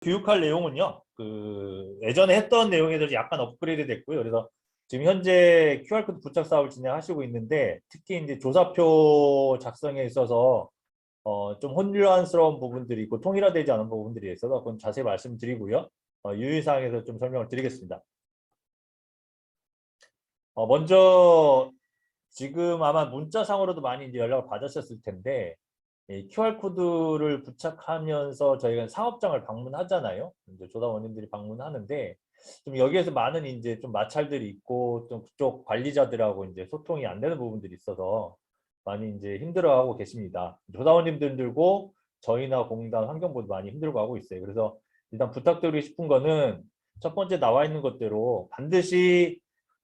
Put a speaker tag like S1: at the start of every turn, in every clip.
S1: 교육할 내용은요, 예전에 했던 내용에 대해서 약간 업그레이드 됐고요. 그래서 지금 현재 QR코드 부착 사업을 진행하시고 있는데, 특히 이제 조사표 작성에 있어서 좀 혼란스러운 부분들이 있고 통일화되지 않은 부분들이 있어서 그건 자세히 말씀드리고요. 유의사항에서 좀 설명을 드리겠습니다. 먼저 지금 아마 문자상으로도 많이 이제 연락을 받으셨을 텐데, 이 QR코드를 부착하면서 저희가 사업장을 방문하잖아요. 이제 조사원님들이 방문하는데, 좀 여기에서 많은 이제 좀 마찰들이 있고, 좀 그쪽 관리자들하고 이제 소통이 안 되는 부분들이 있어서 많이 이제 힘들어하고 계십니다. 조사원님들 들고 저희나 공단 환경부도 많이 힘들어하고 있어요. 그래서 일단 부탁드리고 싶은 거는 첫 번째 나와 있는 것대로 반드시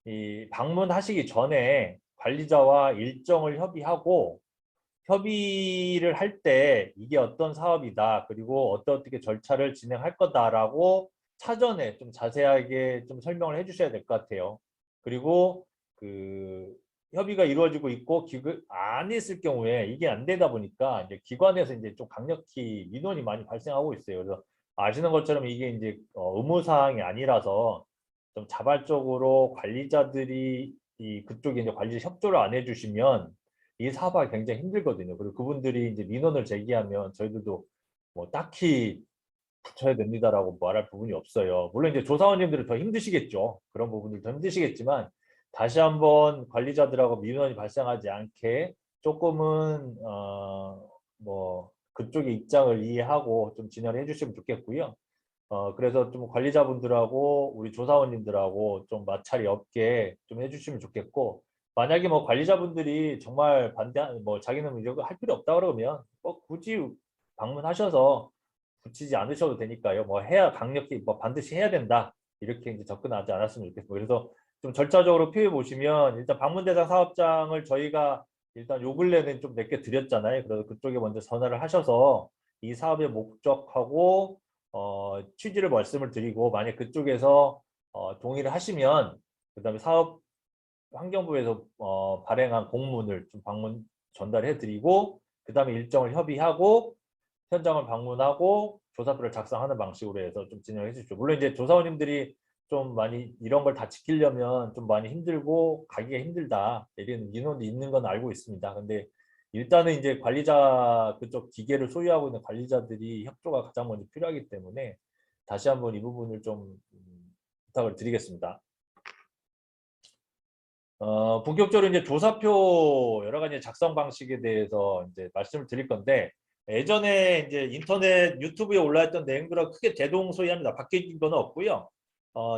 S1: 이 방문하시기 전에 관리자와 일정을 협의하고, 협의를 할 때 이게 어떤 사업이다, 그리고 어떻게 절차를 진행할 거다라고 사전에 좀 자세하게 좀 설명을 해주셔야 될 것 같아요. 그리고 그 협의가 이루어지고 있고 안 했을 경우에 이게 안 되다 보니까 이제 기관에서 이제 좀 강력히 민원이 많이 발생하고 있어요. 그래서 아시는 것처럼 이게 이제 의무 사항이 아니라서 좀 자발적으로 관리자들이 그쪽에 이제 관리 협조를 안 해주시면 이 사업하기 굉장히 힘들거든요. 그리고 그분들이 이제 민원을 제기하면 저희들도 뭐 딱히 붙여야 됩니다라고 말할 부분이 없어요. 물론 이제 조사원님들은 더 힘드시겠죠. 그런 부분들 더 힘드시겠지만, 다시 한번 관리자들하고 민원이 발생하지 않게 조금은 뭐 그쪽의 입장을 이해하고 좀 진행을 해주시면 좋겠고요. 그래서 좀 관리자분들하고 우리 조사원님들하고 좀 마찰이 없게 좀 해주시면 좋겠고, 만약에 뭐 관리자분들이 정말 뭐 자기는 이거 할 필요 없다 그러면 굳이 방문하셔서 붙이지 않으셔도 되니까요. 뭐 강력히 뭐 반드시 해야 된다, 이렇게 이제 접근하지 않았으면 좋겠습니다. 그래서 좀 절차적으로 피해 보시면, 일단 방문 대상 사업장을 저희가 일단 요 근래는 좀 몇 개 드렸잖아요. 그래서 그쪽에 먼저 전화를 하셔서 이 사업의 목적하고 취지를 말씀을 드리고, 만약 그쪽에서 동의를 하시면 그다음에 사업 환경부에서 발행한 공문을 좀 방문 전달해 드리고, 그다음에 일정을 협의하고 현장을 방문하고 조사표를 작성하는 방식으로 해서 좀 진행해 주십시오. 물론 이제 조사원님들이 좀 많이 이런 걸 다 지키려면 좀 많이 힘들고 가기가 힘들다, 이런 민원도 있는 건 알고 있습니다. 근데 일단은 이제 관리자, 그쪽 기계를 소유하고 있는 관리자들이 협조가 가장 먼저 필요하기 때문에 다시 한번 이 부분을 좀 부탁을 드리겠습니다. 본격적으로 이제 조사표 여러 가지 작성 방식에 대해서 이제 말씀을 드릴 건데, 예전에 이제 인터넷 유튜브에 올라왔던 내용들하고 크게 대동소이합니다. 바뀐 건 없고요.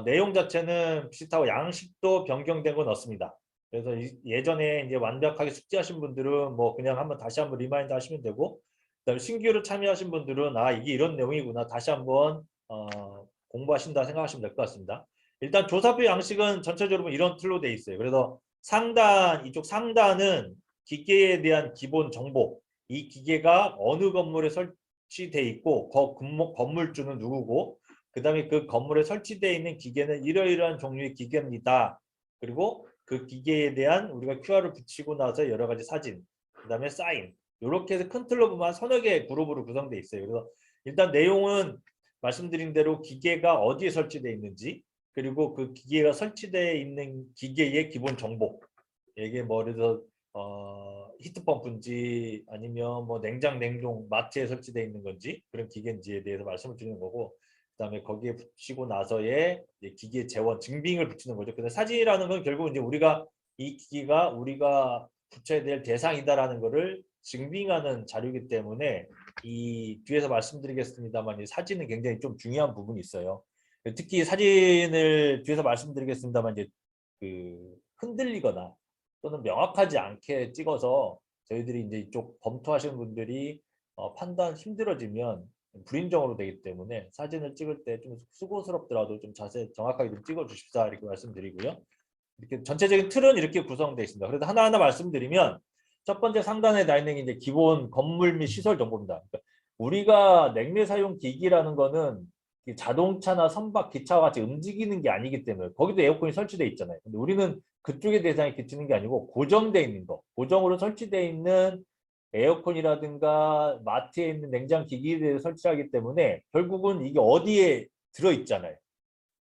S1: 내용 자체는 비슷하고 양식도 변경된 건 없습니다. 그래서 예전에 이제 완벽하게 숙지하신 분들은 뭐 그냥 다시 한번 리마인드 하시면 되고, 그다음에 신규로 참여하신 분들은 이게 이런 내용이구나, 다시 한번 공부하신다 생각하시면 될 것 같습니다. 일단 조사표 양식은 전체적으로 이런 틀로 돼 있어요. 그래서 이쪽 상단은 기계에 대한 기본 정보, 이 기계가 어느 건물에 설치돼 있고 건물주는 누구고, 그 다음에 그 건물에 설치되어 있는 기계는 이러이러한 종류의 기계입니다. 그리고 그 기계에 대한 우리가 QR을 붙이고 나서 여러 가지 사진, 그 다음에 사인, 이렇게 해서 큰 틀로 보면 서너 개의 그룹으로 구성되어 있어요. 그래서 일단 내용은 말씀드린 대로 기계가 어디에 설치되어 있는지, 그리고 그 기계가 설치되어 있는 기계의 기본 정보, 이게 뭐 예를 들어 히트펌프인지 아니면 뭐 냉동 마트에 설치되어 있는 건지 그런 기계인지에 대해서 말씀을 드리는 거고, 그다음에 거기에 붙이고 나서의 기계 재원 증빙을 붙이는 거죠. 근데 사진이라는 건 결국 이제 이 기기가 우리가 붙여야 될 대상이다라는 거를 증빙하는 자료이기 때문에, 이 뒤에서 말씀드리겠습니다만 이 사진은 굉장히 좀 중요한 부분이 있어요. 특히 사진을 뒤에서 말씀드리겠습니다만 이제 흔들리거나 또는 명확하지 않게 찍어서 저희들이 이제 이쪽 검토하시는 분들이 판단 힘들어지면 불인정으로 되기 때문에, 사진을 찍을 때 좀 수고스럽더라도 좀 정확하게 좀 찍어 주십사, 이렇게 말씀드리고요. 이렇게 전체적인 틀은 이렇게 구성되어 있습니다. 그래서 하나하나 말씀드리면, 첫 번째 상단에 나 있는 게 이제 기본 건물 및 시설 정보입니다. 그러니까 우리가 냉매 사용 기기라는 거는 자동차나 선박, 기차와 같이 움직이는 게 아니기 때문에 거기도 에어컨이 설치되어 있잖아요. 근데 우리는 그쪽에 대상에 그치는 게 아니고 고정되어 있는 거, 고정으로 설치되어 있는 에어컨이라든가 마트에 있는 냉장 기기들을 설치하기 때문에 결국은 이게 어디에 들어있잖아요.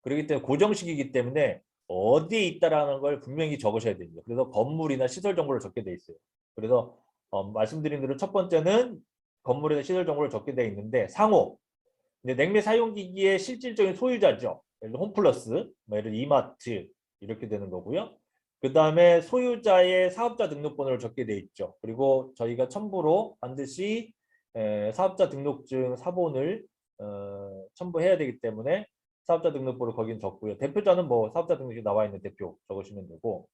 S1: 그렇기 때문에 고정식이기 때문에 어디에 있다라는 걸 분명히 적으셔야 됩니다. 그래서 건물이나 시설 정보를 적게 돼 있어요. 그래서 말씀드린 대로 첫 번째는 건물이나 시설 정보를 적게 돼 있는데 상호. 근데 냉매 사용기기의 실질적인 소유자죠. 예를 들어 홈플러스, 뭐 예를 들어 이마트 이렇게 되는 거고요. 그 다음에 소유자의 사업자 등록번호를 적게 돼 있죠. 그리고 저희가 첨부로 반드시 사업자 등록증 사본을 첨부해야 되기 때문에 사업자 등록번호 거기는 적고요. 대표자는 뭐 사업자 등록에 나와 있는 대표 적으시면 되고,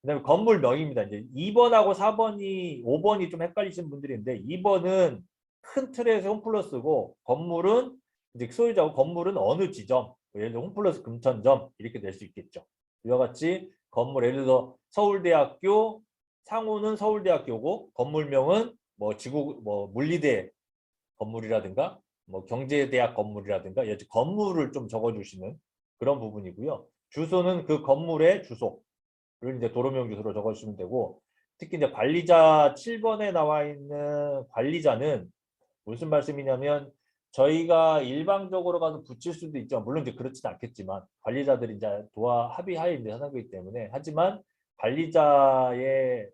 S1: 그다음에 건물명입니다. 이제 2번하고 4번이 5번이 좀 헷갈리시는 분들이 있는데 2번은 큰 틀에서 홈플러스고 건물은 이제 소유자고 건물은 어느 지점, 예를 들어 홈플러스 금천점 이렇게 될 수 있겠죠. 이와 같이 건물 예를 들어 서울대학교 상호는 서울대학교고 건물명은 뭐 지구 뭐 물리대 건물이라든가 뭐 경제대학 건물이라든가 여기 건물을 좀 적어주시는 그런 부분이고요. 주소는 그 건물의 주소. 를 이제 도로명 주소로 적어주시면 되고, 특히 이제 관리자 7번에 나와 있는 관리자는 무슨 말씀이냐면 저희가 일방적으로 가서 붙일 수도 있죠. 물론 이제 그렇지는 않겠지만 관리자들이 이제 도와 합의하에 이제 하는 거기 때문에 하지만 관리자의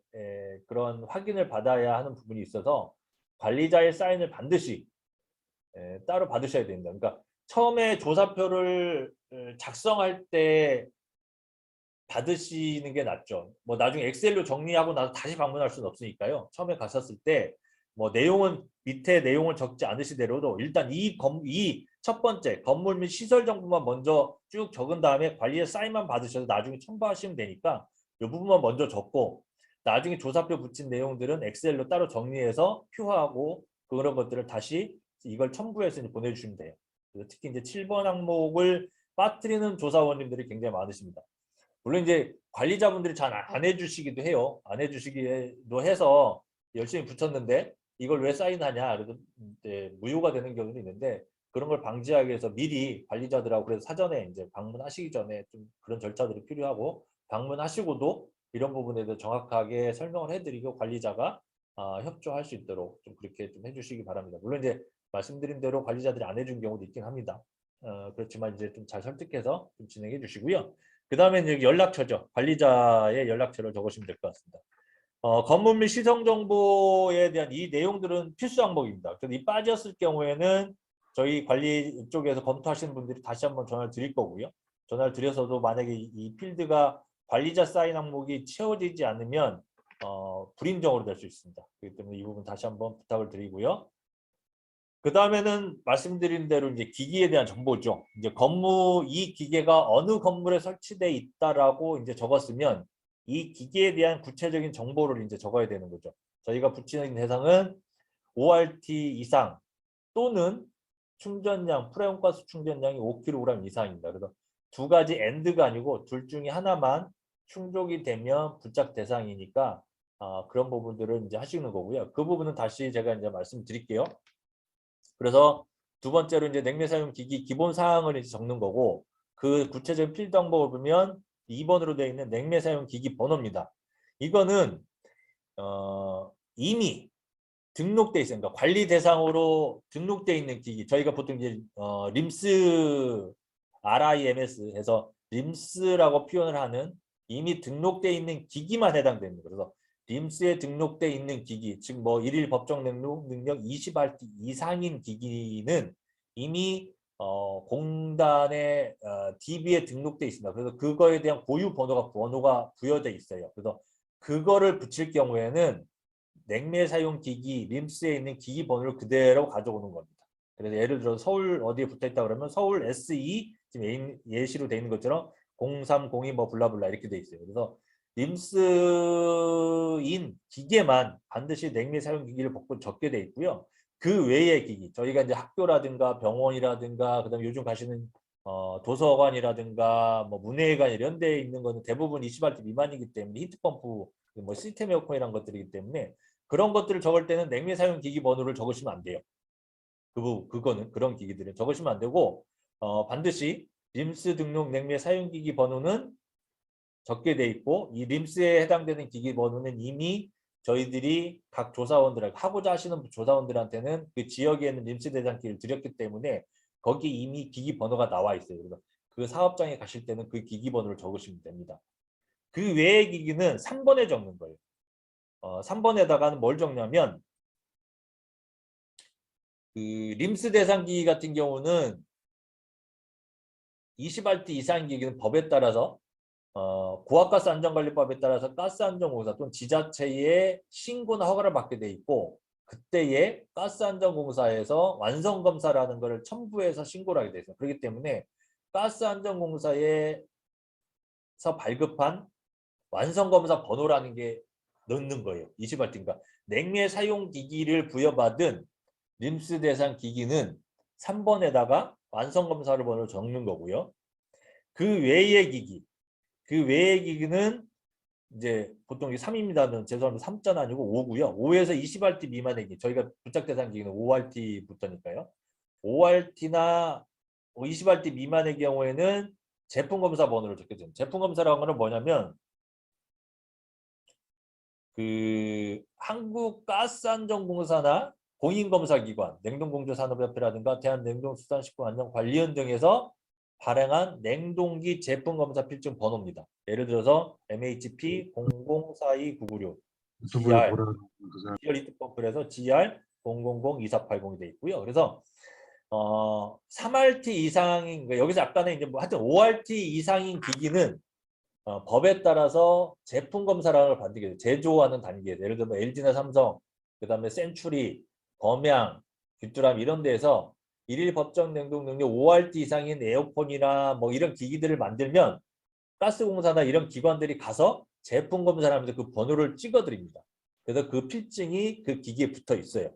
S1: 그런 확인을 받아야 하는 부분이 있어서 관리자의 사인을 반드시 따로 받으셔야 됩니다. 그러니까 처음에 조사표를 작성할 때 받으시는 게 낫죠. 뭐 나중에 엑셀로 정리하고 나서 다시 방문할 수는 없으니까요. 처음에 가셨을 때 뭐 내용은 밑에 내용을 적지 않으시더라도 일단 이 첫 번째 건물 및 시설 정보만 먼저 쭉 적은 다음에 관리의 사인만 받으셔서 나중에 첨부하시면 되니까 이 부분만 먼저 적고 나중에 조사표 붙인 내용들은 엑셀로 따로 정리해서 표하고 그런 것들을 다시 이걸 첨부해서 이제 보내주시면 돼요. 그래서 특히 이제 7번 항목을 빠뜨리는 조사원님들이 굉장히 많으십니다. 물론 이제 관리자분들이 잘 안 해주시기도 해요. 안 해주시기도 해서 열심히 붙였는데 이걸 왜 사인하냐. 그래서 이제 무효가 되는 경우도 있는데 그런 걸 방지하기 위해서 미리 관리자들하고 그래서 사전에 이제 방문하시기 전에 좀 그런 절차들이 필요하고 방문하시고도 이런 부분에 대해서 정확하게 설명을 해드리고 관리자가 협조할 수 있도록 좀 그렇게 좀 해주시기 바랍니다. 물론 이제 말씀드린 대로 관리자들이 안 해준 경우도 있긴 합니다. 그렇지만 이제 좀 잘 설득해서 좀 진행해 주시고요. 그 다음에 이제 연락처죠. 관리자의 연락처를 적으시면 될 것 같습니다. 건물 및 시설 정보에 대한 이 내용들은 필수 항목입니다. 그래서 이 빠졌을 경우에는 저희 관리 쪽에서 검토하시는 분들이 다시 한번 전화를 드릴 거고요. 전화를 드려서도 만약에 이 필드가 관리자 사인 항목이 채워지지 않으면 불인정으로 될 수 있습니다. 그렇기 때문에 이 부분 다시 한번 부탁을 드리고요. 그 다음에는 말씀드린 대로 이제 기기에 대한 정보죠. 이제 이 기계가 어느 건물에 설치되어 있다라고 이제 적었으면 이 기계에 대한 구체적인 정보를 이제 적어야 되는 거죠. 저희가 붙이는 대상은 ORT 이상 또는 충전량, 프레온가스 충전량이 5kg 이상입니다. 그래서 두 가지 AND가 아니고 둘 중에 하나만 충족이 되면 부착 대상이니까 그런 부분들을 이제 하시는 거고요. 그 부분은 다시 제가 이제 말씀드릴게요. 그래서 두 번째로 이제 냉매 사용 기기 기본 사항을 이제 적는 거고 그 구체적인 필드 항목을 보면 2번으로 되어 있는 냉매 사용 기기 번호입니다. 이거는 이미 등록돼 있어요. 그러니까 관리 대상으로 등록돼 있는 기기. 저희가 보통 이제 림스 RIMS 해서 림스라고 표현을 하는 이미 등록돼 있는 기기만 해당됩니다. 그래서 림스에 등록돼 있는 기기, 즉 뭐 일일 법정 능력 20RT 이상인 기기는 이미 공단의 DB에 등록돼 있습니다. 그래서 그거에 대한 고유 번호가 부여돼 있어요. 그래서 그거를 붙일 경우에는 냉매 사용 기기, 림스에 있는 기기 번호를 그대로 가져오는 겁니다. 그래서 예를 들어 서울 어디에 붙어 있다 그러면 서울 SE 지금 예시로 되어 있는 것처럼 0302 뭐 블라블라 이렇게 돼 있어요. 그래서 림스인 기계만 반드시 냉매 사용 기기를 적게 돼 있고요. 그 외의 기기, 저희가 이제 학교라든가 병원이라든가 그다음에 요즘 가시는 도서관이라든가 뭐 문예관 이런 데에 있는 거는 대부분 20R 미만이기 때문에 히트펌프, 뭐 시스템 에어컨 이런 것들이기 때문에 그런 것들을 적을 때는 냉매 사용 기기 번호를 적으시면 안 돼요. 그거는 그런 기기들은 적으시면 안 되고 반드시 림스 등록 냉매 사용 기기 번호는 적게 돼 있고 이 림스에 해당되는 기기 번호는 이미 저희들이 각 조사원들에게 하고자 하시는 조사원들한테는 그 지역에 있는 림스 대상기를 드렸기 때문에 거기 이미 기기 번호가 나와 있어요. 그래서 그 사업장에 가실 때는 그 기기 번호를 적으시면 됩니다. 그 외의 기기는 3번에 적는 거예요. 3번에다가는 뭘 적냐면 그 림스 대상기 같은 경우는 20R 이상인 기기는 법에 따라서 고압가스 안전관리법에 따라서 가스안전공사 또는 지자체의 신고나 허가를 받게 돼 있고 그때에 가스안전공사에서 완성검사라는 것을 첨부해서 신고를 하게 돼 있어요. 그렇기 때문에 가스안전공사에서 발급한 완성검사 번호라는 게 넣는 거예요. 20R니까 냉매 사용 기기를 부여받은 림스 대상 기기는 3번에다가 완성검사를 번호를 적는 거고요. 그 외의 기기는 이제 보통 3입니다는 죄송합니다. 3자는 아니고 5고요. 5에서 20RT 미만의 기기. 저희가 부착 대상 기기는 5RT부터니까요. 5RT나 20RT 미만의 경우에는 제품 검사 번호를 적게 됩니다. 제품 검사라는 거는 뭐냐면 그 한국가스안전공사나 공인검사기관, 냉동공조산업협회라든가 대한냉동수산식품안전관리원 등에서 발행한 냉동기 제품검사 필증 번호입니다. 예를 들어서 MHP 0042996
S2: 유튜브에
S1: GR
S2: 뭐라고 그 사람
S1: 히트펌프에서 GR 0002480이 돼 있고요. 그래서 3RT 이상인 여기서 아까는 이제 뭐 하여튼 5RT 이상인 기기는 법에 따라서 제품 검사라는 걸 받게 돼요. 제조하는 단계. 예를 들면 LG나 삼성, 그다음에 센츄리, 범양, 귀뚜라미 이런 데에서 일일 법정 냉동 능력 5RT 이상인 에어컨이나 뭐 이런 기기들을 만들면 가스공사나 이런 기관들이 가서 제품 검사를 하면서 그 번호를 찍어드립니다. 그래서 그 필증이 그 기기에 붙어 있어요.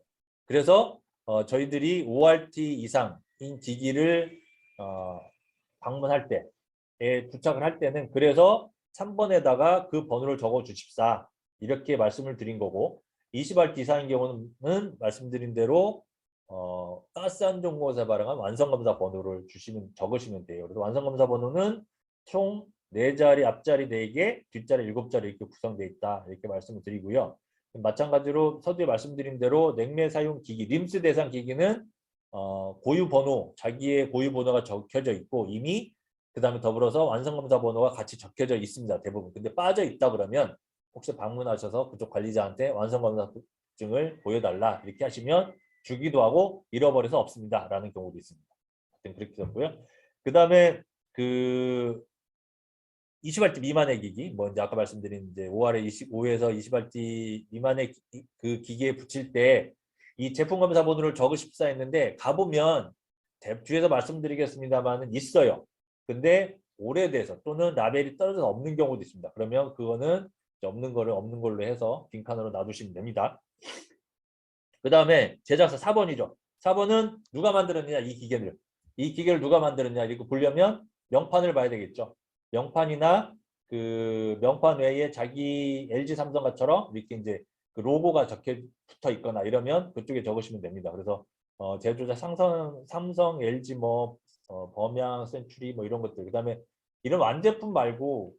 S1: 그래서 저희들이 5RT 이상인 기기를 방문할 때 부착을 할 때는 그래서 3번에다가 그 번호를 적어 주십사 이렇게 말씀을 드린 거고 20R 이상인 경우는 말씀드린 대로 가스안전공사에 발행한 완성검사 번호를 적으시면 돼요. 그래서 완성검사 번호는 총 4자리, 앞자리 4개, 뒷자리 7자리 이렇게 구성되어 있다. 이렇게 말씀을 드리고요. 마찬가지로 서두에 말씀드린 대로 냉매 사용 기기, 림스 대상 기기는 고유 번호, 자기의 고유 번호가 적혀져 있고 이미 그 다음에 더불어서 완성검사 번호가 같이 적혀져 있습니다. 대부분. 근데 빠져 있다 그러면 혹시 방문하셔서 그쪽 관리자한테 완성검사증을 보여달라 이렇게 하시면 주기도 하고 잃어버려서 없습니다. 라는 경우도 있습니다. 그렇게 썼고요. 그 다음에 그 20R 미만의 기기, 뭐 이제 아까 말씀드린 이제 5에서 20R 미만의 그 기기에 붙일 때 이 제품 검사 번호를 적으십사 했는데 가보면 뒤에서 말씀드리겠습니다만은 있어요. 근데 오래돼서 또는 라벨이 떨어져서 없는 경우도 있습니다. 그러면 그거는 없는 거를 없는 걸로 해서 빈칸으로 놔두시면 됩니다. 그 다음에 제작사 4번이죠. 4번은 누가 만들었느냐 이 기계를. 이 기계를 누가 만들었냐 이거 보려면 명판을 봐야 되겠죠. 명판이나 그 명판 외에 자기 LG 삼성가처럼 이렇게 이제 그 로고가 적혀 붙어 있거나 이러면 그쪽에 적으시면 됩니다. 그래서 제조자 삼성, LG 뭐 범양, 센츄리 뭐 이런 것들. 그다음에 이런 완제품 말고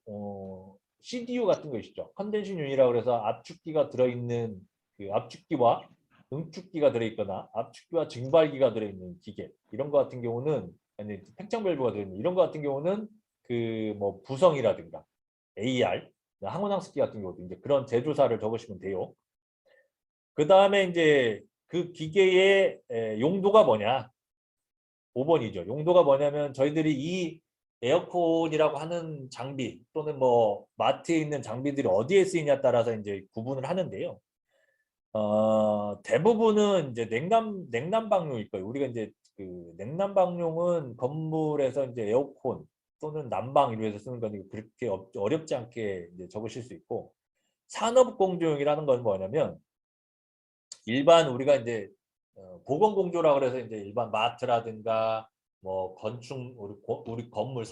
S1: CDU 같은 거 있죠. 컨덴싱 유닛이라고 그래서 압축기가 들어있는 그 압축기와 응축기가 들어있거나 압축기와 증발기가 들어있는 기계 이런 거 같은 경우는 아니 팽창 밸브가 들어있는 이런 거 같은 경우는 그 뭐 부성이라든가 AR 항온항습기 같은 경우도 이제 그런 제조사를 적으시면 돼요. 그 다음에 이제 그 기계의 용도가 뭐냐 5번이죠. 용도가 뭐냐면 저희들이 이 에어컨이라고 하는 장비 또는 뭐 마트에 있는 장비들이 어디에 쓰이냐에 따라서 이제 구분을 하는데요. 대부분은 이제 냉난방용일 거예요. 우리가 이제 그 냉난방용은 건물에서 이제 에어컨 또는 난방 이런 데서 쓰는 거니까 그렇게 어렵지 않게 이제 적으실 수 있고 산업공조용이라는 건 뭐냐면 일반 우리가 이제 보건공조라 그래서 이제 일반 마트라든가 뭐 건축 우리 건물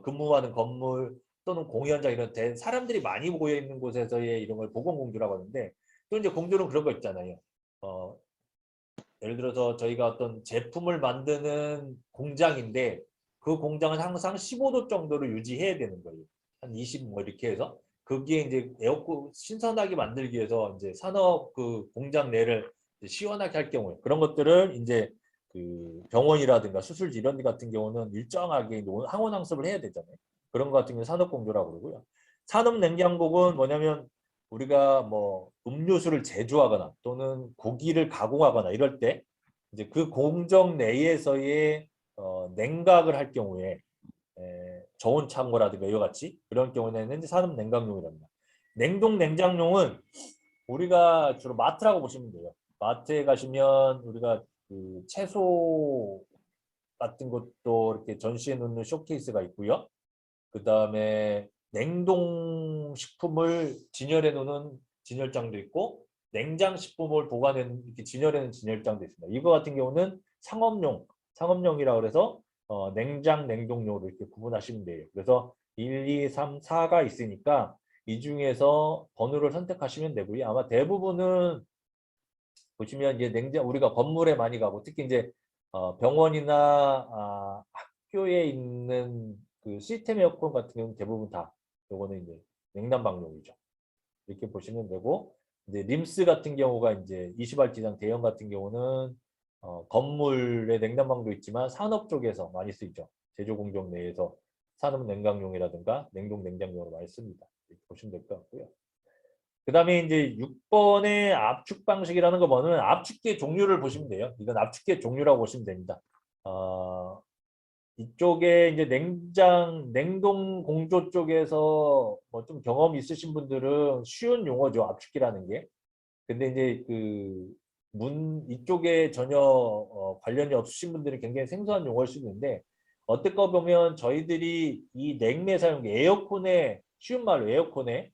S1: 근무하는 건물 또는 공연장 이런 사람들이 많이 모여 있는 곳에서의 이런 걸 보건공조라고 하는데 또 이제 공조는 그런 거 있잖아요. 예를 들어서 저희가 어떤 제품을 만드는 공장인데 그 공장은 항상 15도 정도를 유지해야 되는 거예요. 한 20 뭐 이렇게 해서 거기에 이제 에어컨 신선하게 만들기 위해서 이제 산업 그 공장 내를 시원하게 할 경우에 그런 것들을 이제 그 병원이라든가 수술지 이런 데 같은 경우는 일정하게 항원 항습을 해야 되잖아요. 그런 것 같은 경우는 산업공조라고 그러고요. 산업냉장고는 뭐냐면 우리가 뭐 음료수를 제조하거나 또는 고기를 가공하거나 이럴 때 이제 그 공정 내에서의 냉각을 할 경우에 저온 창고라든가 이와 같이 그런 경우에는 산업냉각용이랍니다. 냉동 냉장용은 우리가 주로 마트라고 보시면 돼요. 마트에 가시면 우리가 그 채소 같은 것도 이렇게 전시해 놓는 쇼케이스가 있고요. 그 다음에 냉동 식품을 진열해 놓는 진열장도 있고 냉장 식품을 보관해 이렇게 진열해 놓는 진열장도 있습니다. 이거 같은 경우는 상업용이라고 해서 냉장, 냉동용으로 이렇게 구분하시면 돼요. 그래서 1, 2, 3, 4가 있으니까 이 중에서 번호를 선택하시면 되고요. 아마 대부분은 보시면 이제 냉장 우리가 건물에 많이 가고 특히 이제 병원이나 학교에 있는 그 시스템 에어컨 같은 경우는 대부분 다 요거는 이제 냉난방용이죠. 이렇게 보시면 되고 이제 림스 같은 경우가 이제 20R 이상 대형 같은 경우는 건물의 냉난방도 있지만 산업 쪽에서 많이 쓰이죠. 제조 공정 내에서 산업 냉각용이라든가 냉동 냉장용으로 많이 씁니다. 이렇게 보시면 될 것 같고요. 그 다음에 이제 6번의 압축 방식이라는 거 뭐냐면 압축기의 종류를 보시면 돼요. 이건 압축기의 종류라고 보시면 됩니다. 이쪽에 이제 냉동 공조 쪽에서 뭐 좀 경험이 있으신 분들은 쉬운 용어죠. 압축기라는 게. 근데 이제 그 이쪽에 전혀 관련이 없으신 분들은 굉장히 생소한 용어일 수 있는데 어떨까 보면 저희들이 이 냉매 사용 에어컨에 쉬운 말로 에어컨에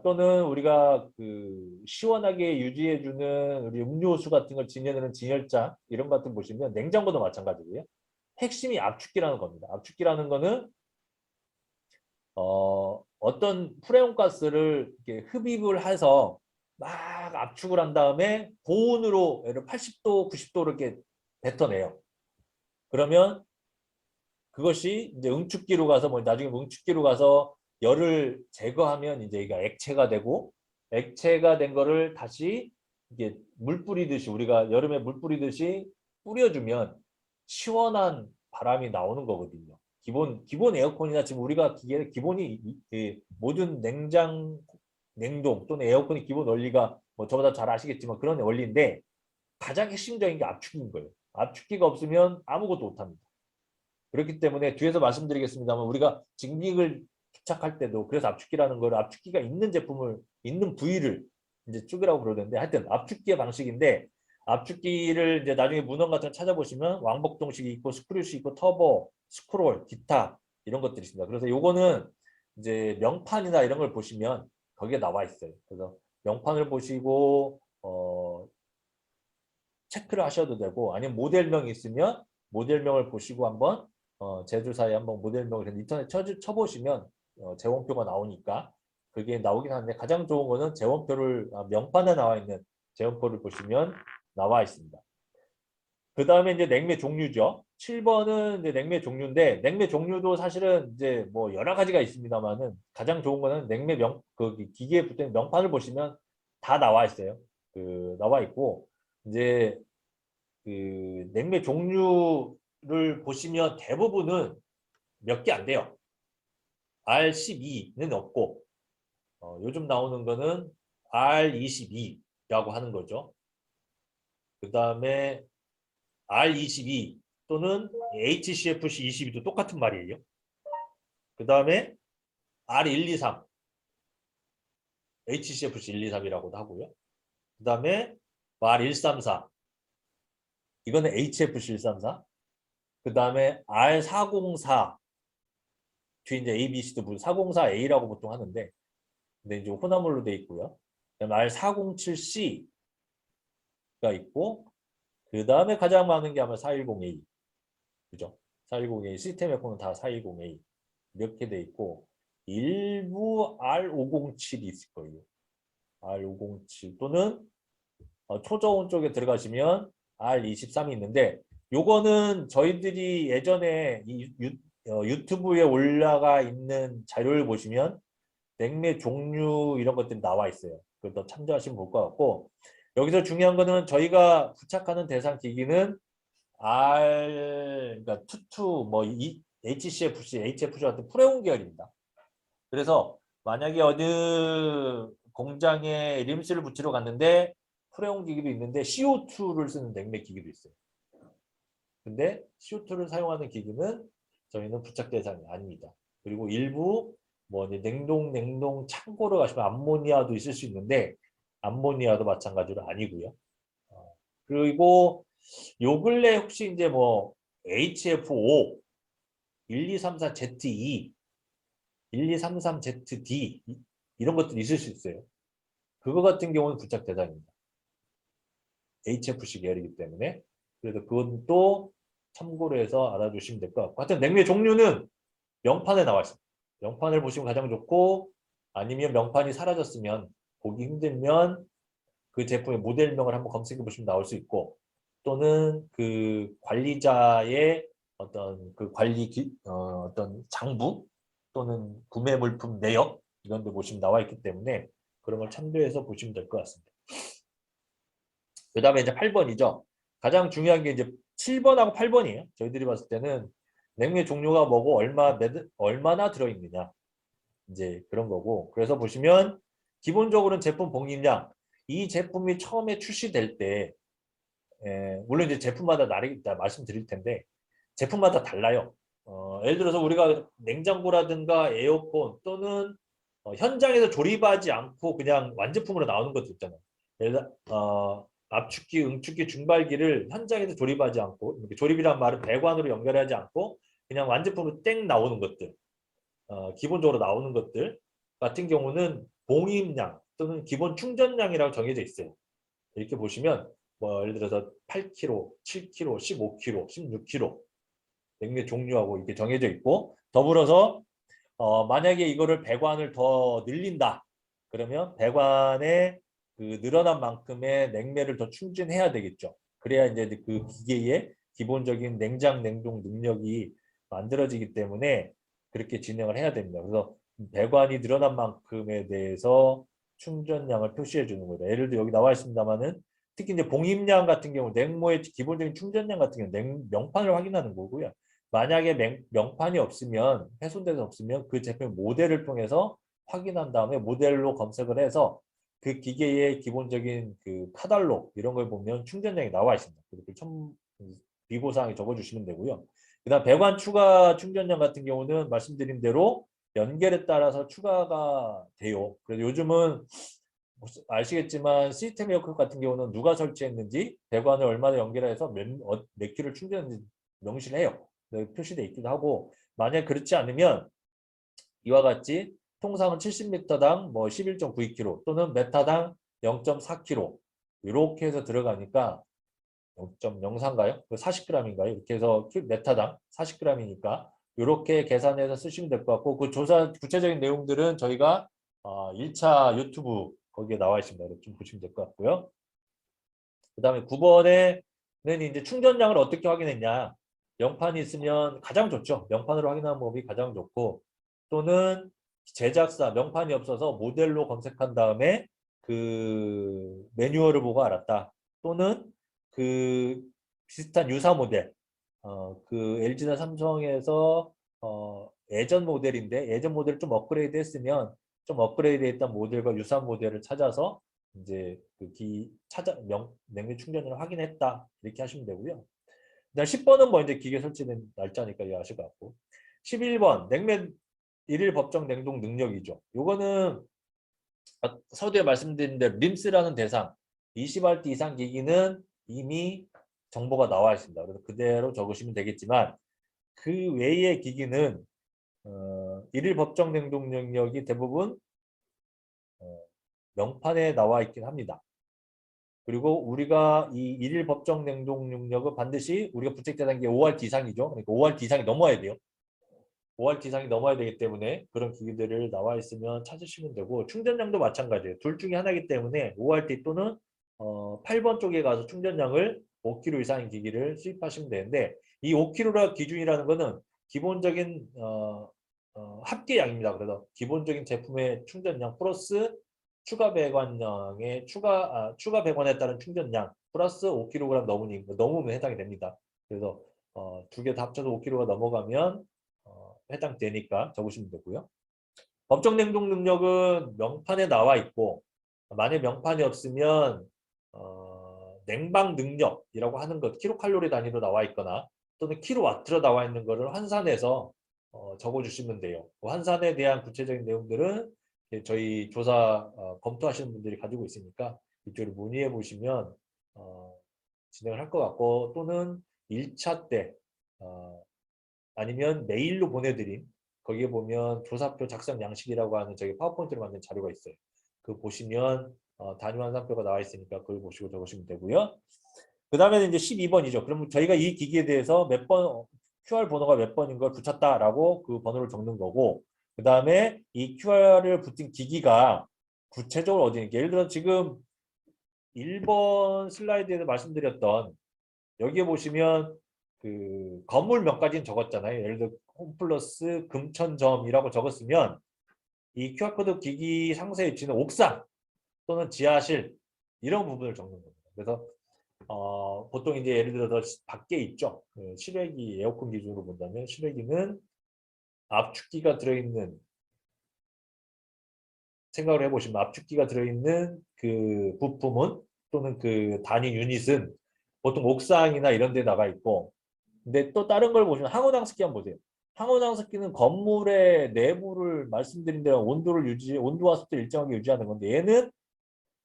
S1: 또는 우리가 그 시원하게 유지해주는 우리 음료수 같은 걸 지내는 진열장 이런 것 같은 거 보시면 냉장고도 마찬가지고요. 핵심이 압축기라는 겁니다. 압축기라는 거는 어떤 프레온 가스를 이렇게 흡입을 해서 막 압축을 한 다음에 고온으로 예를 80도, 90도 이렇게 뱉어내요. 그러면 그것이 이제 응축기로 가서 뭐 나중에 응축기로 가서 열을 제거하면 이제 이게 액체가 되고 액체가 된 거를 다시 이게 물 뿌리듯이 우리가 여름에 물 뿌리듯이 뿌려주면 시원한 바람이 나오는 거거든요. 기본 에어컨이나 지금 우리가 기계 기본이 모든 냉동 또는 에어컨의 기본 원리가 뭐 저보다 잘 아시겠지만 그런 원리인데 가장 핵심적인 게 압축기인 거예요. 압축기가 없으면 아무것도 못합니다. 그렇기 때문에 뒤에서 말씀드리겠습니다만 우리가 직링을 부착할 때도 그래서 압축기라는 걸 압축기가 있는 제품을 있는 부위를 이제 쭉이라고 그러는데 하여튼 압축기의 방식인데 압축기를 이제 나중에 문헌 같은 거 찾아보시면 왕복동식이 있고 스크류식 있고 터보, 스크롤, 기타 이런 것들이 있습니다. 그래서 요거는 이제 명판이나 이런 걸 보시면 거기에 나와 있어요. 그래서 명판을 보시고 체크를 하셔도 되고 아니면 모델명이 있으면 모델명을 보시고 한번 제조사에 한번 모델명을 인터넷 쳐보시면 재원표가 나오니까 그게 나오긴 하는데 가장 좋은 거는 재원표를 명판에 나와 있는 재원표를 보시면 나와 있습니다. 그 다음에 이제 냉매 종류죠. 7번은 이제 냉매 종류인데 냉매 종류도 사실은 이제 뭐 여러 가지가 있습니다만은 가장 좋은 거는 냉매 그 기계에 붙은 명판을 보시면 다 나와 있어요. 그 나와 있고 이제 그 냉매 종류를 보시면 대부분은 몇 개 안 돼요. R12는 없고 요즘 나오는 거는 R22라고 하는 거죠. 그 다음에 R22 또는 HCFC 22도 똑같은 말이에요. 그 다음에 R123 HCFC 123이라고도 하고요. 그 다음에 R134 이거는 HFC 134 그 다음에 R404 뒤에 이제 ABC도 404A라고 보통 하는데 근데 이제 혼합물로 되어 있고요. 그다음에 R407C가 있고 그 다음에 가장 많은 게 아마 410A 그죠? 410A 시스템 에어컨은 다 410A 이렇게 돼 있고 일부 R507이 있을 거예요. R507 또는 초저온 쪽에 들어가시면 R23이 있는데 요거는 저희들이 예전에 이 유튜브에 올라가 있는 자료를 보시면 냉매 종류 이런 것들이 나와 있어요. 그것도 참조하시면 볼 것 같고 여기서 중요한 거는 저희가 부착하는 대상 기기는 그러니까 투투 뭐 HCFC, HFC 같은 프레온 계열입니다. 그래서 만약에 어느 공장에 림스를 붙이러 갔는데 프레온 기기도 있는데 CO2를 쓰는 냉매 기기도 있어요. 근데 CO2를 사용하는 기기는 저희는 부착 대상이 아닙니다. 그리고 일부 뭐 냉동 창고로 가시면 암모니아도 있을 수 있는데 암모니아도 마찬가지로 아니고요. 그리고 요 근래 혹시 이제 뭐 HFO 1234ZE 1233ZD 이런 것들이 있을 수 있어요. 그거 같은 경우는 부착 대상입니다. HFC 계열이기 때문에 그래서 그건 또 참고로 해서 알아주시면 될 것 같고 하여튼 냉매 종류는 명판에 나와 있습니다. 명판을 보시면 가장 좋고 아니면 명판이 사라졌으면 보기 힘들면 그 제품의 모델명을 한번 검색해 보시면 나올 수 있고 또는 그 관리자의 어떤 그 어떤 장부 또는 구매 물품 내역 이런 데 보시면 나와 있기 때문에 그런 걸 참조해서 보시면 될 것 같습니다. 그 다음에 이제 8번이죠. 가장 중요한 게 이제 7번하고 8번이에요. 저희들이 봤을 때는 냉매 종류가 뭐고 얼마나 들어있느냐 이제 그런 거고 그래서 보시면 기본적으로는 제품 봉입량 이 제품이 처음에 출시될 때 물론 이제 제품마다 다르다 말씀드릴 텐데 제품마다 달라요. 예를 들어서 우리가 냉장고라든가 에어컨 또는 현장에서 조립하지 않고 그냥 완제품으로 나오는 것도 있잖아요. 예를 들어 압축기, 응축기, 중발기를 현장에서 조립하지 않고 조립이란 말은 배관으로 연결하지 않고 그냥 완제품으로 땡 나오는 것들 기본적으로 나오는 것들 같은 경우는 봉입량 또는 기본 충전량이라고 정해져 있어요. 이렇게 보시면 뭐 예를 들어서 8kg, 7kg, 15kg, 16kg 냉매 종류하고 이렇게 정해져 있고 더불어서 만약에 이거를 배관을 더 늘린다 그러면 배관에 그 늘어난 만큼의 냉매를 더 충전해야 되겠죠. 그래야 이제 그 기계의 기본적인 냉장 냉동 능력이 만들어지기 때문에 그렇게 진행을 해야 됩니다. 그래서 배관이 늘어난 만큼에 대해서 충전량을 표시해 주는 거죠. 예를 들어 여기 나와 있습니다만은 특히 이제 봉입량 같은 경우 냉모의 기본적인 충전량 같은 경우 명판을 확인하는 거고요. 만약에 명판이 없으면 훼손돼서 없으면 그 제품 모델을 통해서 확인한 다음에 모델로 검색을 해서 그 기계의 기본적인 그 카탈로그 이런 걸 보면 충전량이 나와 있습니다. 그리고 비고사항에 적어주시면 되고요. 그다음 배관 추가 충전량 같은 경우는 말씀드린 대로 연결에 따라서 추가가 돼요. 그래서 요즘은 아시겠지만 시스템 에어컨 같은 경우는 누가 설치했는지 배관을 얼마나 연결해서 몇 킬로 충전했는지 명시를 해요. 표시되어 있기도 하고 만약 그렇지 않으면 이와 같이 통상은 70m당 뭐 11.92kg 또는 메타당 0.4kg 이렇게 해서 들어가니까 0.04인가요? 40g인가요? 이렇게 해서 메타당 40g이니까 이렇게 계산해서 쓰시면 될 것 같고 그 조사 구체적인 내용들은 저희가 1차 유튜브 거기에 나와 있습니다. 이렇게 좀 보시면 될 것 같고요. 그 다음에 9번에는 이제 충전량을 어떻게 확인했냐. 명판이 있으면 가장 좋죠. 명판으로 확인하는 법이 가장 좋고 또는 제작사 명판이 없어서 모델로 검색한 다음에 그 매뉴얼을 보고 알았다. 또는 그 비슷한 유사 모델 그 LG나 삼성에서 예전 모델인데 예전 모델을 좀 업그레이드 했으면 좀 업그레이드 했던 모델과 유사 모델을 찾아서 이제 냉매 충전을 확인했다 이렇게 하시면 되고요. 그다음 10번은 뭐 이제 기계 설치된 날짜니까 이해하실 것 같고 11번 냉매 일일 법정 냉동 능력이죠. 요거는 서두에 말씀드린 대로 림스라는 대상 20W 이상 기기는 이미 정보가 나와 있습니다. 그래서 그대로 적으시면 되겠지만 그 외의 기기는 일일 법정 냉동 능력이 대부분 명판에 나와 있긴 합니다. 그리고 우리가 이 일일 법정 냉동 능력은 반드시 우리가 부착되는 게 5RT 이상이죠. 그러니까 5RT 이상이 넘어야 돼요. 5RT 이상이 넘어야 되기 때문에 그런 기기들을 나와 있으면 찾으시면 되고 충전량도 마찬가지예요. 둘 중에 하나이기 때문에 5RT 또는 8번 쪽에 가서 충전량을 5kg 이상인 기기를 수입하시면 되는데 이 5kg라 기준이라는 거는 기본적인 합계량입니다. 그래서 기본적인 제품의 충전량 플러스 추가 배관량의 추가 배관에 따른 충전량 플러스 5kg 넘으면 해당이 됩니다. 그래서 두 개 다 합쳐서 5kg가 넘어가면 해당되니까 적으시면 되고요. 법정 냉동 능력은 명판에 나와 있고 만약 명판이 없으면 냉방 능력이라고 하는 것 킬로칼로리 단위로 나와 있거나 또는 킬로와트로 나와 있는 것을 환산해서 적어주시면 돼요. 그 환산에 대한 구체적인 내용들은 저희 조사 검토하시는 분들이 가지고 있으니까 이쪽으로 문의해 보시면 진행을 할 것 같고 또는 1차 때 아니면 메일로 보내드린 거기에 보면 조사표 작성 양식이라고 하는 저희 파워포인트로 만든 자료가 있어요. 그 보시면 단위 환산표가 나와 있으니까 그걸 보시고 적으시면 되고요. 그 다음에는 이제 12번이죠. 그러면 저희가 이 기기에 대해서 몇 번, QR 번호가 몇 번인 걸 붙였다라고 그 번호를 적는 거고, 그 다음에 이 QR을 붙인 기기가 구체적으로 어디 있는지, 예를 들어 지금 1번 슬라이드에서 말씀드렸던 여기에 보시면 그 건물 몇 가지는 적었잖아요. 예를 들어 홈플러스 금천점이라고 적었으면 이 QR코드 기기 상세 위치는 옥상 또는 지하실 이런 부분을 적는 겁니다. 그래서 보통 이제 예를 들어서 밖에 있죠. 실외기 에어컨 기준으로 본다면 실외기는 압축기가 들어있는 생각을 해보시면 압축기가 들어있는 그 부품은 또는 그 단위 유닛은 보통 옥상이나 이런 데 나가 있고 근데 또 다른 걸 보시면 항온항습기 한번 보세요. 항온항습기는 건물의 내부를 말씀드린 대로 온도와 습도를 일정하게 유지하는 건데 얘는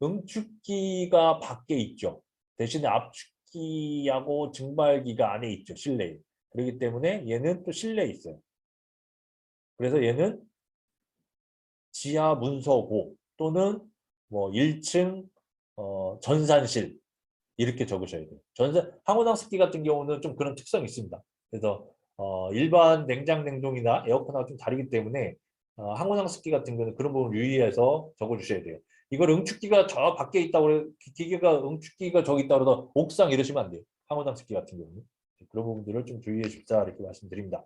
S1: 응축기가 밖에 있죠. 대신에 압축기하고 증발기가 안에 있죠. 실내에. 그렇기 때문에 얘는 또 실내에 있어요. 그래서 얘는 지하 문서고 또는 뭐 1층 전산실 이렇게 적으셔야 돼요. 항온항습기 같은 경우는 좀 그런 특성이 있습니다. 그래서 일반 냉장 냉동이나 에어컨하고 좀 다르기 때문에 항온항습기 같은 경우는 그런 부분 유의해서 적어주셔야 돼요. 이걸 응축기가 저 밖에 있다고 기계가 응축기가 저기 있다고 해서 옥상 이러시면 안 돼요. 항온항습기 같은 경우는 그런 부분들을 좀 주의해 주십사 이렇게 말씀드립니다.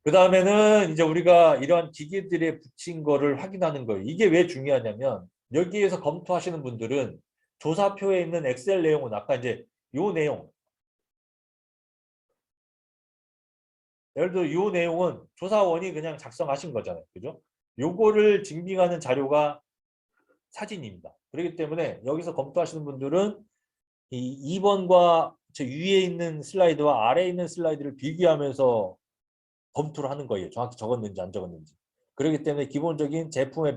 S1: 그 다음에는 이제 우리가 이러한 기계들에 붙인 거를 확인하는 거예요. 이게 왜 중요하냐면 여기에서 검토하시는 분들은 조사표에 있는 엑셀 내용은 아까 이제 요 내용 예를 들어 요 내용은 조사원이 그냥 작성하신 거잖아요. 그죠? 요거를 증빙하는 자료가 사진입니다. 그렇기 때문에 여기서 검토하시는 분들은 이 2번과 저 위에 있는 슬라이드와 아래에 있는 슬라이드를 비교하면서 검토를 하는 거예요. 정확히 적었는지 안 적었는지. 그렇기 때문에 기본적인 제품의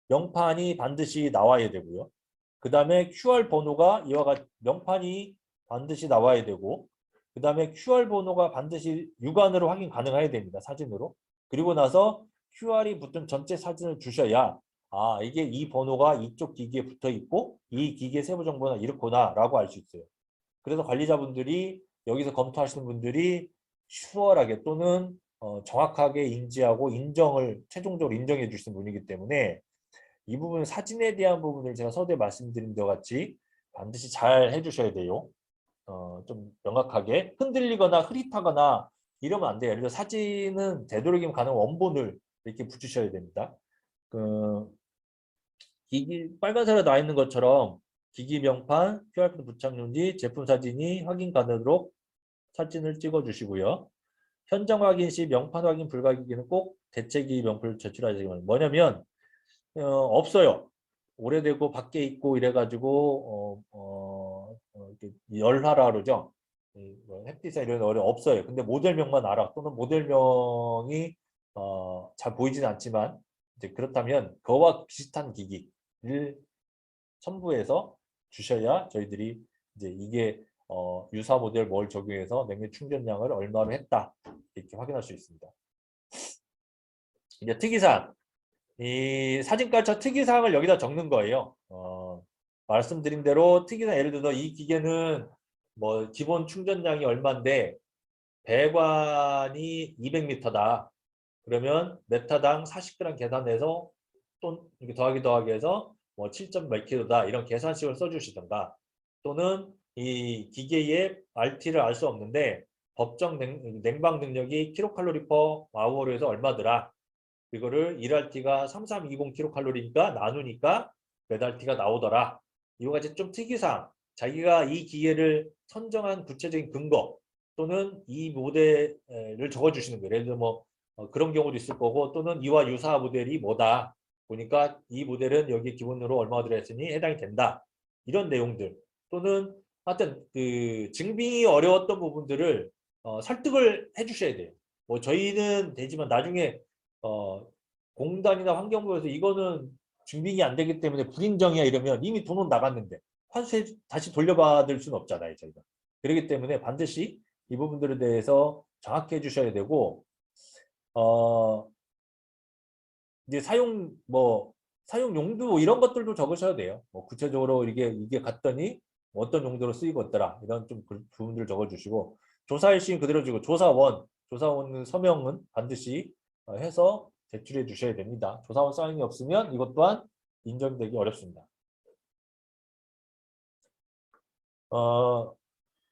S1: 명판이 반드시 나와야 되고요. 그 다음에 QR 번호가 이와 같이 명판이 반드시 나와야 되고 그 다음에 QR 번호가 반드시 육안으로 확인 가능해야 됩니다. 사진으로. 그리고 나서 QR이 붙은 전체 사진을 주셔야 이게 이 번호가 이쪽 기기에 붙어 있고 이 기기의 세부 정보는 이렇구나 라고 알 수 있어요. 그래서 관리자분들이 여기서 검토하시는 분들이 수월하게 또는 정확하게 인지하고 최종적으로 인정해 주시는 분이기 때문에 이 부분 사진에 대한 부분을 제가 서두에 말씀드린 것 같이 반드시 잘 해주셔야 돼요. 좀 명확하게 흔들리거나 흐릿하거나 이러면 안 돼요. 예를 들어 사진은 되도록이면 가능한 원본을 이렇게 붙이셔야 됩니다. 그 빨간색으로 나와 있는 것처럼 기기 명판, QR코드 부착용 지 제품 사진이 확인 가능하도록 사진을 찍어 주시고요. 현장 확인 시 명판 확인 불가기기는 꼭 대체기 명표를 제출하시기 바랍니다. 뭐냐면 없어요. 오래되고 밖에 있고 이래가지고 열하라 그러죠. 햇빛에 이런 어려 없어요. 근데 모델명만 알아. 또는 모델명이 잘 보이지는 않지만 이제 그렇다면 그와 비슷한 기기를 첨부해서 주셔야 저희들이 이제 이게 유사 모델 뭘 적용해서 냉면 충전량을 얼마로 했다 이렇게 확인할 수 있습니다. 이제 특이사항. 이 사진깔차 특이사항을 여기다 적는 거예요. 말씀드린 대로 특이사항 예를 들어 이 기계는 뭐 기본 충전량이 얼마인데 배관이 200m다. 그러면 메타당 40g 계산해서 또 이렇게 더하기 해서 뭐 7점 몇 킬로다 이런 계산식을 써주시던가 또는 이 기계의 RT를 알 수 없는데 법정 냉방 능력이 킬로칼로리 퍼 아워로 해서 얼마더라. 이거를 1RT가 3320kcal니까 나누니까 몇 RT가 나오더라. 이와 같이 좀 특이사항, 자기가 이 기계를 선정한 구체적인 근거 또는 이 모델을 적어주시는 거예요. 예를 들어 뭐 그런 경우도 있을 거고 또는 이와 유사 모델이 뭐다. 보니까 이 모델은 여기 기본으로 얼마 들어있으니 해당이 된다. 이런 내용들 또는 하여튼 그 증빙이 어려웠던 부분들을 설득을 해주셔야 돼요. 뭐 저희는 되지만 나중에 공단이나 환경부에서 이거는 증빙이 안 되기 때문에 불인정이야 이러면 이미 돈은 나갔는데 환수해 다시 돌려받을 수는 없잖아요 저희가. 그렇기 때문에 반드시 이 부분들에 대해서 정확히 해주셔야 되고 이제 사용 용도 뭐 이런 것들도 적으셔야 돼요. 뭐 구체적으로 이게 갔더니 어떤 용도로 쓰이고 있더라 이런 좀 부분들을 적어주시고 조사 일신 그대로 주고 조사원 서명은 반드시 해서 제출해 주셔야 됩니다. 조사원 사인이 없으면 이것 또한 인정되기 어렵습니다.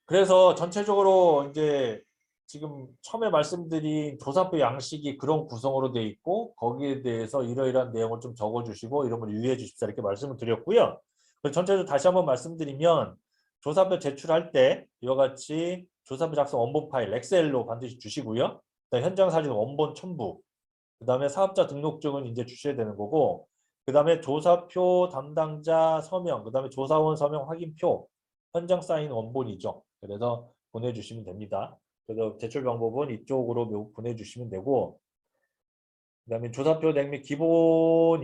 S1: 그래서 전체적으로 이제 지금 처음에 말씀드린 조사표 양식이 그런 구성으로 되어 있고 거기에 대해서 이러이러한 내용을 좀 적어주시고 이런 걸 유의해 주십사 이렇게 말씀을 드렸고요. 전체적으로 다시 한번 말씀드리면 조사표 제출할 때 이와 같이 조사표 작성 원본 파일 엑셀로 반드시 주시고요. 현장 사진 원본 첨부 그 다음에 사업자 등록증은 이제 주셔야 되는 거고 그 다음에 조사표 담당자 서명 그 다음에 조사원 서명 확인표 현장 사인 원본이죠. 그래서 보내주시면 됩니다. 그래서 제출 방법은 이쪽으로 보내주시면 되고 그 다음에 조사표 냉매 기본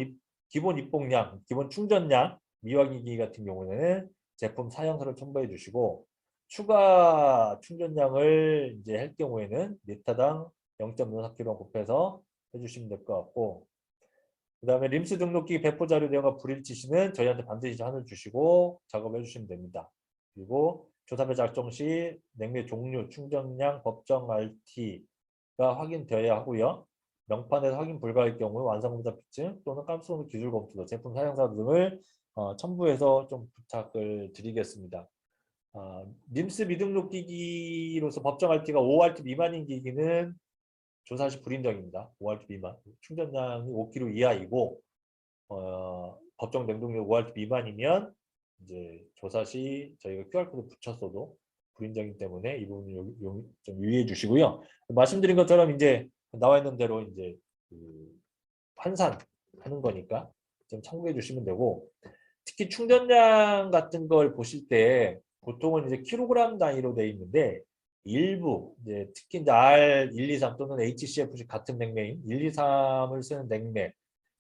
S1: 입봉량, 기본 충전량, 미확인기 같은 경우는 제품 사용서를 첨부해 주시고 추가 충전량을 이제 할 경우에는 리터당 0.04kg 곱해서 해주시면 될 것 같고 그 다음에 림스 등록기 배포 자료 내용과 불일치 시는 저희한테 반드시 하늘 주시고 작업해 주시면 됩니다. 그리고 조사표 작성 시 냉매 종류, 충전량, 법정 RT가 확인되어야 하고요. 명판에서 확인 불가할 경우 완성검사 피증 또는 깜수는 기술 검토, 제품 사용사 등을 첨부해서 좀 부탁을 드리겠습니다. 림스 미등록 기기로서 법정 RT가 5RT 미만인 기기는 조사 시 불인정입니다. 5RT 미만. 충전량이 5kg 이하이고 법정 냉동력 5RT 미만이면 이제 조사 시 저희가 QR코드 붙였어도 불인정이기 때문에 이 부분을 좀 유의해 주시고요. 말씀드린 것처럼 이제 나와 있는 대로 이제 환산하는 거니까 좀 참고해 주시면 되고 특히 충전량 같은 걸 보실 때 보통은 이제 킬로그램 단위로 되어 있는데 일부 이제 특히 이제 R123 또는 HCFC 같은 냉매인 123을 쓰는 냉매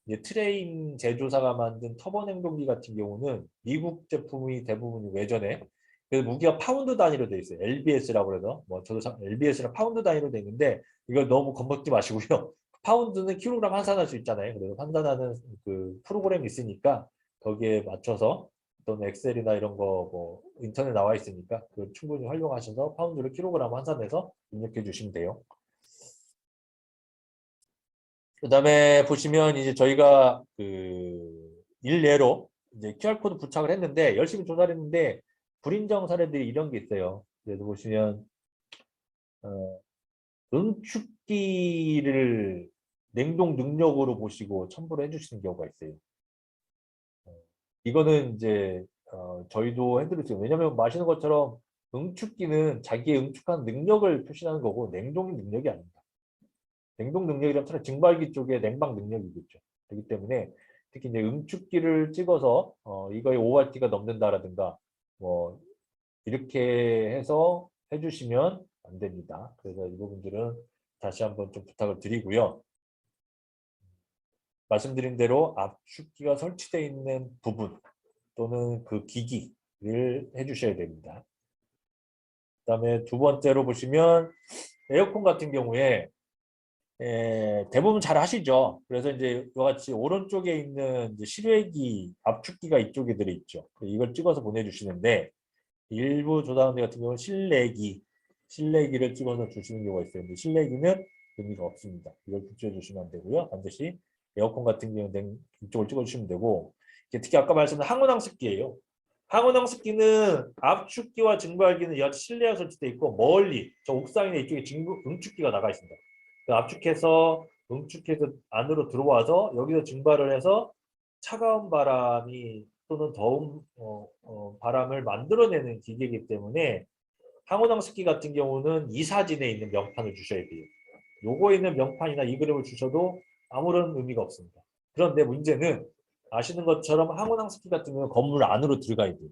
S1: 이제 트레인 제조사가 만든 터보 냉동기 같은 경우는 미국 제품이 대부분 외전에 그래서 무게가 파운드 단위로 되어 있어요. LBS라고 해서 뭐 저도 LBS랑 파운드 단위로 되어 있는데 이걸 너무 겁먹지 마시고요. 파운드는 킬로그램 환산할 수 있잖아요. 그래서 환산하는 그 프로그램이 있으니까 거기에 맞춰서 또는 엑셀이나 이런 거 뭐 인터넷 나와 있으니까 그걸 충분히 활용하셔서 파운드를 킬로그램 환산해서 입력해 주시면 돼요. 그 다음에 보시면 이제 저희가 그 일례로 이제 QR코드 부착을 했는데 열심히 조사를 했는데 불인정 사례들이 이런 게 있어요. 그래서 보시면 응축기를 냉동 능력으로 보시고 첨부를 해주시는 경우가 있어요. 이거는 이제 저희도 해드렸어요. 왜냐하면 마시는 것처럼 응축기는 자기의 응축한 능력을 표시하는 거고 냉동 능력이 아닙니다. 냉동 능력이라면 차라리 증발기 쪽에 냉방 능력이겠죠. 그렇기 때문에 특히 이제 응축기를 찍어서 이거에 ORT가 넘는다라든가 뭐 이렇게 해서 해주시면 안 됩니다. 그래서 이 부분들은 다시 한번 좀 부탁을 드리고요. 말씀드린 대로 압축기가 설치되어 있는 부분 또는 그 기기를 해주셔야 됩니다. 그 다음에 두 번째로 보시면 에어컨 같은 경우에 대부분 잘 하시죠. 그래서 이제 이와 같이 오른쪽에 있는 이제 실외기, 압축기가 이쪽에 들어있죠. 이걸 찍어서 보내주시는데 일부 조사원들 같은 경우는 실내기를 찍어서 주시는 경우가 있어요. 근데 실내기는 의미가 없습니다. 이걸 붙여 주시면 안 되고요. 반드시 에어컨 같은 경우는 이쪽을 찍어 주시면 되고 특히 아까 말씀드린 항온항습기예요. 항온항습기는 압축기와 증발기는 이 실내에 설치되어 있고 멀리 저 옥상이나 이쪽에 응축기가 나가 있습니다. 그 압축해서 응축해서 안으로 들어와서 여기서 증발을 해서 차가운 바람이 또는 더운 바람을 만들어내는 기계이기 때문에 항온항습기 같은 경우는 이 사진에 있는 명판을 주셔야 돼요. 요거에 있는 명판이나 이 그림을 주셔도 아무런 의미가 없습니다. 그런데 문제는 아시는 것처럼 항온항습기 같은 경우는 건물 안으로 들어가야 돼요.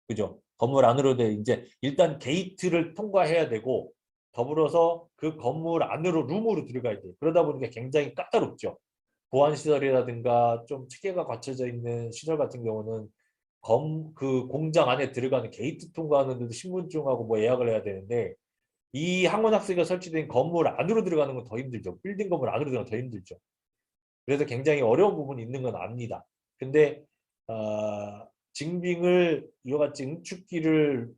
S1: 그죠? 건물 안으로 이제 일단 게이트를 통과해야 되고 더불어서 그 건물 안으로 룸으로 들어가야 돼요. 그러다 보니까 굉장히 까다롭죠. 보안시설이라든가 좀 체계가 갖춰져 있는 시설 같은 경우는 그 공장 안에 들어가는 게이트 통과하는데도 신분증하고 뭐 예약을 해야 되는데 이 항원학습기가 설치된 건물 안으로 들어가는 건 더 힘들죠. 빌딩 건물 안으로 들어가는 건 더 힘들죠. 그래서 굉장히 어려운 부분이 있는 건 압니다. 근데 증빙을 이와 같이 응축기를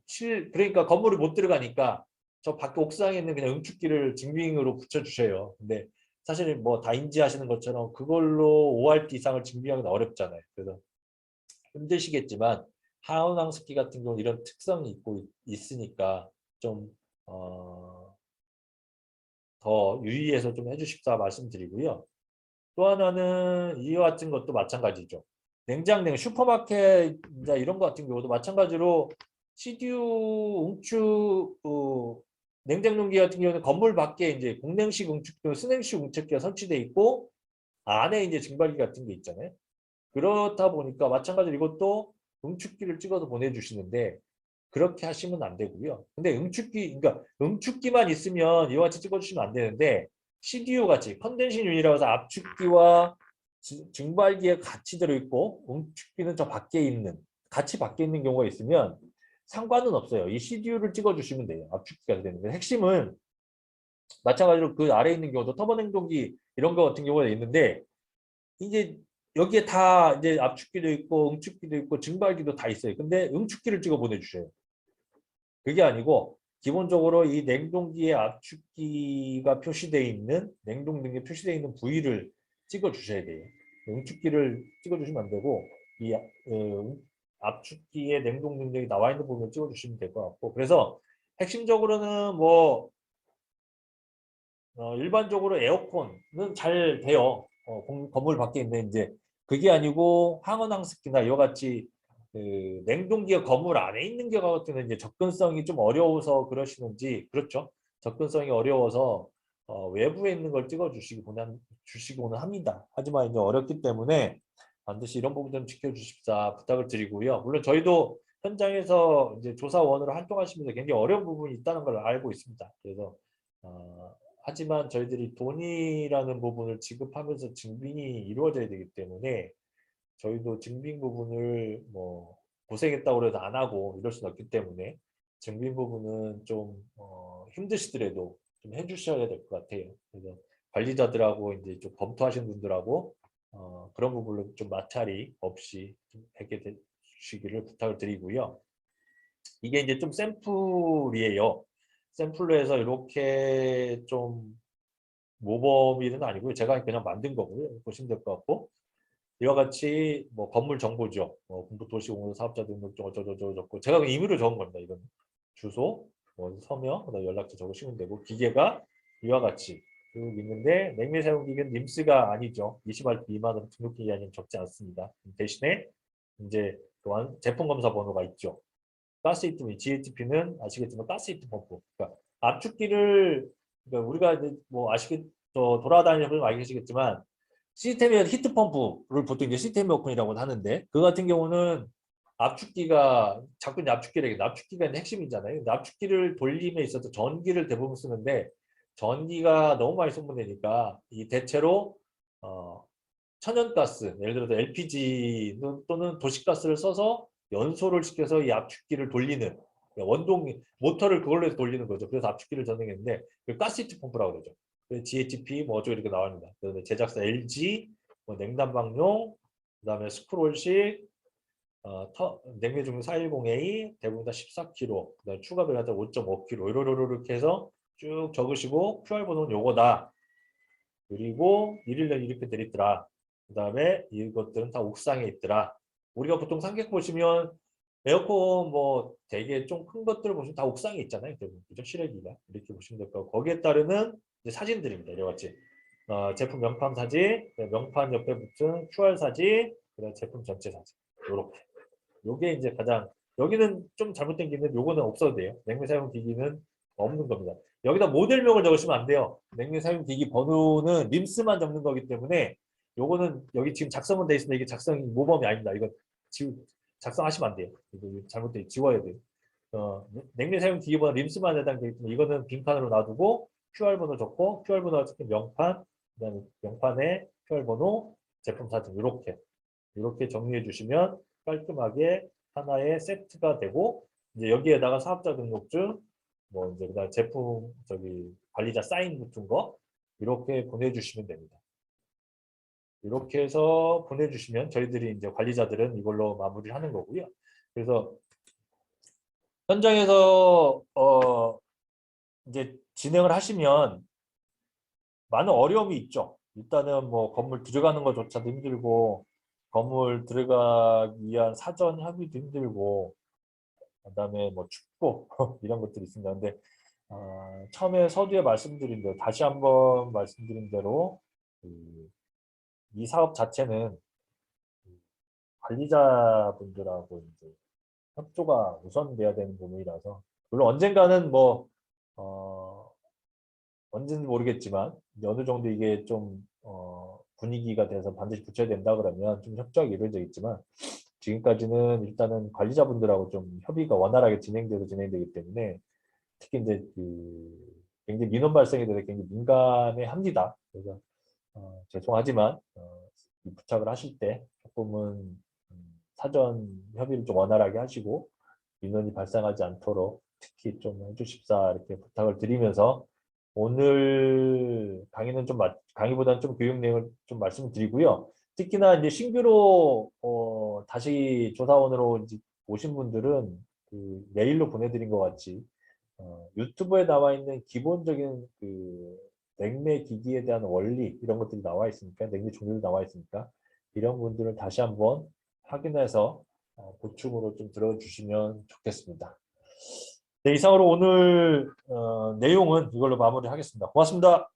S1: 그러니까 건물을 못 들어가니까 저 밖에 옥상에 있는 그냥 응축기를 증빙으로 붙여주셔요. 근데 사실 뭐 다 인지하시는 것처럼 그걸로 ORT 이상을 증빙하기는 어렵잖아요. 그래서 힘드시겠지만 하운항습기 같은 경우는 이런 특성이 있으니까 좀 더 유의해서 좀 해주십사 말씀드리고요. 또 하나는 이와 같은 것도 마찬가지죠. 냉장냉 슈퍼마켓 이런 것 같은 경우도 마찬가지로 CDU 응축 냉장용기 같은 경우는 건물 밖에 이제 공냉식 응축기, 스냉식 응축기가 설치돼 있고 안에 이제 증발기 같은 게 있잖아요. 그렇다 보니까 마찬가지로 이것도 응축기를 찍어서 보내주시는데 그렇게 하시면 안 되고요. 근데 그러니까 응축기만 있으면 이와 같이 찍어주시면 안 되는데 CDU 같이 컨덴싱 유닛이라고 해서 압축기와 증발기에 같이 들어있고 응축기는 저 밖에 있는 같이 밖에 있는 경우가 있으면 상관은 없어요. 이 CDU를 찍어주시면 돼요. 압축기가 되는 거예요. 핵심은 마찬가지로 그 아래에 있는 경우도 터보 냉동기 이런 거 같은 경우가 있는데 이제 여기에 다 이제 압축기도 있고 응축기도 있고 증발기도 다 있어요. 근데 응축기를 찍어 보내주셔요. 그게 아니고 기본적으로 이 냉동기에 압축기가 표시되어 있는 냉동 등에 표시되어 있는 부위를 찍어 주셔야 돼요. 응축기를 찍어 주시면 안 되고 이 압축기에 냉동 능력이 나와 있는 부분을 찍어 주시면 될 것 같고 그래서 핵심적으로는 뭐 일반적으로 에어컨은 잘 돼요. 건물 밖에 있는 이제 그게 아니고 항원항습기나 이와 같이 그 냉동기가 건물 안에 있는 경우 같은 경우는 이제 접근성이 좀 어려워서 그러시는지 그렇죠. 접근성이 어려워서 외부에 있는 걸 찍어 주시고는 합니다. 하지만 이제 어렵기 때문에 반드시 이런 부분 좀 지켜주십사 부탁을 드리고요. 물론 저희도 현장에서 이제 조사원으로 활동하시면서 굉장히 어려운 부분이 있다는 걸 알고 있습니다. 그래서 하지만 저희들이 돈이라는 부분을 지급하면서 증빙이 이루어져야 되기 때문에 저희도 증빙 부분을 뭐 고생했다고 해서 안 하고 이럴 수는 없기 때문에 증빙 부분은 좀 힘드시더라도 좀 해주셔야 될 것 같아요. 그래서 관리자들하고 이제 좀 검토하시는 분들하고 그런 부분을 좀 마찰이 없이 좀 하게 되시기를 부탁을 드리고요. 이게 이제 좀 샘플이에요. 샘플로 해서 이렇게 좀 모범일은 아니고요. 제가 그냥 만든 거고요. 보시면 될 것 같고 이와 같이 뭐 건물 정보죠. 군부도시공사 사업자 등록증 어쩌고저쩌고 제가 그냥 임의로 적은 겁니다. 이건 주소, 서명, 그다음 연락처 적으시면 되고 기계가 이와 같이 쭉 있는데 냉매 사용 기계는 님스가 아니죠. 20R 미만으로 등록 기간이 적지 않습니다. 대신에 이제 또한 제품 검사 번호가 있죠. 가스 히트미 GHP는 아시겠지만 가스 히트 펌프. 그러니까 압축기를 그러니까 우리가 이제 뭐 돌아다니는 알고 계시겠지만 시스템의 히트 펌프를 보통 이제 시스템 에어컨이라고 하는데 그 같은 경우는 압축기가 자꾸 이제 압축기를 얘기해. 압축기가 핵심이잖아요. 근데 압축기를 돌림에 있어서 전기를 대부분 쓰는데 전기가 너무 많이 소모되니까 이 대체로 천연가스, 예를 들어서 LPG 또는 도시가스를 써서 연소를 시켜서 이 압축기를 돌리는 원동 모터를 그걸로 해서 돌리는 거죠. 그래서 압축기를 전등했는데 그 가스히트 펌프라고 그러죠. GHP 뭐 어쩌고 이렇게 나옵니다. 그다음에 제작사 LG, 뭐 냉난방용, 그다음에 스크롤식, 냉매 중류 410A 대부분 다 14kg, 그다음에 추가 배관다 5.5kg 이렇게 해서 쭉 적으시고 QR 번호는 요거다. 그리고 1일날 이렇게 내리더라. 그 다음에 이것들은 다 옥상에 있더라. 우리가 보통 상객 보시면 에어컨 뭐 되게 좀 큰 것들을 보시면 다 옥상에 있잖아요. 그죠? 실외기가 이렇게 보시면 될 거고 거기에 따르는 이제 사진들입니다. 이와 같이 제품 명판 사진, 명판 옆에 붙은 QR 사진, 그다음 제품 전체 사진 이렇게. 요게 이제 가장 여기는 좀 잘못된 게 있는데 요거는 없어도 돼요. 냉매 사용 기기는 없는 겁니다. 여기다 모델명을 적으시면 안 돼요. 냉매 사용 기기 번호는 림스만 적는 거기 때문에 요거는 여기 지금 작성은 돼 있습니다. 이게 작성 모범이 아닙니다. 이거 작성하시면 안 돼요. 이거 잘못돼 지워야 돼요. 냉매 사용 기기 번호 림스만 해당되기 때문에 이거는 빈칸으로 놔두고 QR 번호 적고 QR 번호가 적힌 명판, 그다음에 명판에 QR 번호, 제품 사진 이렇게 정리해 주시면 깔끔하게 하나의 세트가 되고 이제 여기에다가 사업자 등록증 뭐 이제 그다음 제품 관리자 사인 같은 거 이렇게 보내주시면 됩니다. 이렇게 해서 보내주시면 저희들이 이제 관리자들은 이걸로 마무리를 하는 거고요. 그래서 현장에서 이제 진행을 하시면 많은 어려움이 있죠. 일단은 뭐 건물 들어가는 것조차도 힘들고 건물 들어가기 위한 사전 협의도 힘들고 그다음에 뭐 춥고 이런 것들이 있습니다. 근데 처음에 서두에 말씀드린 대로 다시 한번 말씀드린 대로 이 사업 자체는 관리자분들하고 이제 협조가 우선돼야 되는 부분이라서 물론 언젠가는 뭐 언제는 모르겠지만 어느 정도 이게 좀 분위기가 돼서 반드시 붙여야 된다 그러면 좀 협조가 이루어지겠지만 지금까지는 일단은 관리자분들하고 좀 협의가 원활하게 진행되기 때문에 특히 이제 굉장히 민원 발생에 대해서 굉장히 민감해 합니다. 그래서 죄송하지만 이 부착을 하실 때 조금은 사전 협의를 좀 원활하게 하시고 민원이 발생하지 않도록 특히 좀 해주십사 이렇게 부탁을 드리면서 오늘 강의는 좀 강의보다는 좀 교육 내용을 좀 말씀드리고요. 특히나 이제 신규로 다시 조사원으로 이제 오신 분들은 메일로 보내드린 것 같이 유튜브에 나와 있는 기본적인 냉매 기기에 대한 원리 이런 것들이 나와 있으니까 냉매 종류도 나와 있으니까 이런 분들을 다시 한번 확인해서 보충으로 좀 들어주시면 좋겠습니다. 네, 이상으로 오늘 내용은 이걸로 마무리하겠습니다. 고맙습니다.